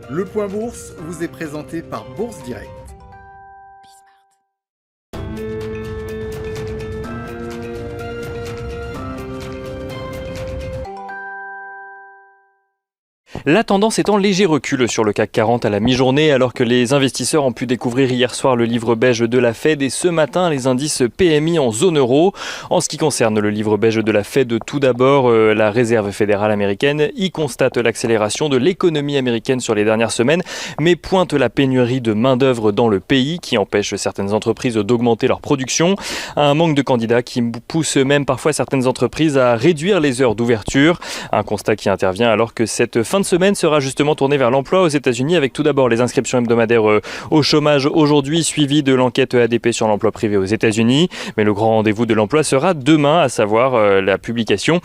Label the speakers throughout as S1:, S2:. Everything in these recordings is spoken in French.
S1: Le Point Bourse vous est présenté par Bourse Direct.
S2: La tendance est en léger recul sur le CAC 40 à la mi-journée, alors que les investisseurs ont pu découvrir hier soir le livre beige de la Fed et ce matin les indices PMI en zone euro. En ce qui concerne le livre beige de la Fed, tout d'abord, la Réserve fédérale américaine y constate l'accélération de l'économie américaine sur les dernières semaines, mais pointe la pénurie de main-d'œuvre dans le pays qui empêche certaines entreprises d'augmenter leur production. Un manque de candidats qui pousse même parfois certaines entreprises à réduire les heures d'ouverture. Un constat qui intervient alors que cette fin de semaine sera justement tournée vers l'emploi aux États-Unis avec tout d'abord les inscriptions hebdomadaires au chômage aujourd'hui, suivi de l'enquête ADP sur l'emploi privé aux États-Unis. Mais le grand rendez-vous de l'emploi sera demain, à savoir la publication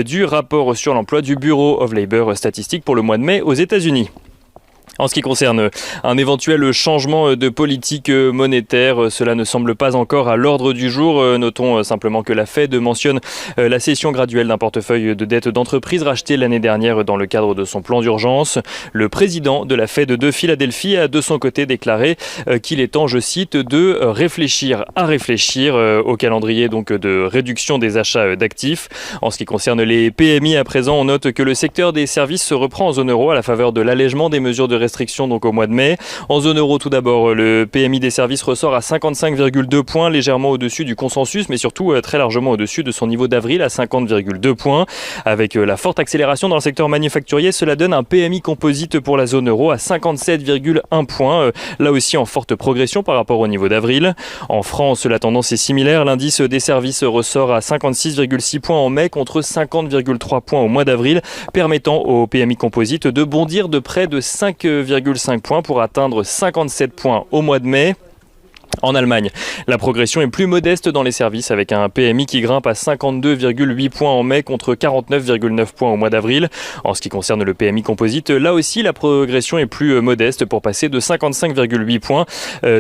S2: du rapport sur l'emploi du Bureau of Labor Statistics pour le mois de mai aux États-Unis. En ce qui concerne un éventuel changement de politique monétaire, cela ne semble pas encore à l'ordre du jour. Notons simplement que la Fed mentionne la cession graduelle d'un portefeuille de dettes d'entreprise racheté l'année dernière dans le cadre de son plan d'urgence. Le président de la Fed de Philadelphie a de son côté déclaré qu'il est temps, je cite, de réfléchir au calendrier donc de réduction des achats d'actifs. En ce qui concerne les PMI à présent, on note que le secteur des services se reprend en zone euro à la faveur de l'allègement des mesures de restrictions donc au mois de mai. En zone euro tout d'abord, le PMI des services ressort à 55,2 points, légèrement au-dessus du consensus, mais surtout très largement au-dessus de son niveau d'avril à 50,2 points. Avec la forte accélération dans le secteur manufacturier, cela donne un PMI composite pour la zone euro à 57,1 points, là aussi en forte progression par rapport au niveau d'avril. En France, la tendance est similaire. L'indice des services ressort à 56,6 points en mai contre 50,3 points au mois d'avril, permettant au PMI composite de bondir de près de 5,5 points pour atteindre 57 points au mois de mai. En Allemagne, la progression est plus modeste dans les services avec un PMI qui grimpe à 52,8 points en mai contre 49,9 points au mois d'avril. En ce qui concerne le PMI composite, là aussi la progression est plus modeste pour passer de 55,8 points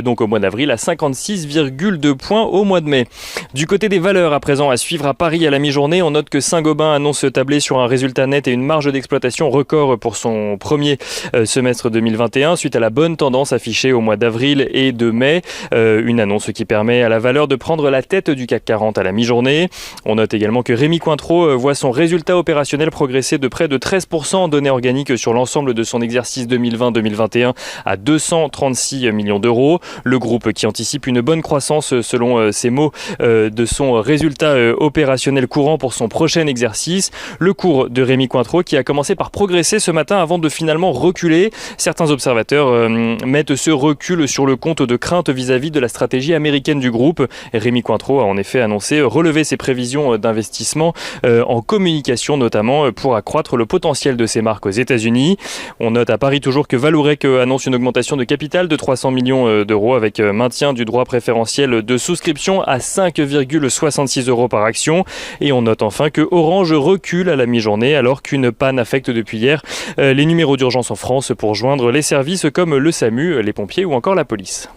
S2: donc au mois d'avril à 56,2 points au mois de mai. Du côté des valeurs à présent à suivre à Paris à la mi-journée, on note que Saint-Gobain annonce tabler sur un résultat net et une marge d'exploitation record pour son premier semestre 2021 suite à la bonne tendance affichée au mois d'avril et de mai. Une annonce qui permet à la valeur de prendre la tête du CAC 40 à la mi-journée. On note également que Rémi Cointreau voit son résultat opérationnel progresser de près de 13% en données organiques sur l'ensemble de son exercice 2020-2021 à 236 millions d'euros. Le groupe qui anticipe une bonne croissance selon ses mots de son résultat opérationnel courant pour son prochain exercice. Le cours de Rémi Cointreau qui a commencé par progresser ce matin avant de finalement reculer. Certains observateurs mettent ce recul sur le compte de crainte vis-à-vis de la stratégie américaine du groupe. Rémi Cointreau a en effet annoncé relever ses prévisions d'investissement en communication notamment pour accroître le potentiel de ses marques aux États-Unis. On note à Paris toujours que Vallourec annonce une augmentation de capital de 300 millions d'euros avec maintien du droit préférentiel de souscription à 5,66 euros par action. Et on note enfin que Orange recule à la mi-journée alors qu'une panne affecte depuis hier les numéros d'urgence en France pour joindre les services comme le SAMU, les pompiers ou encore la police.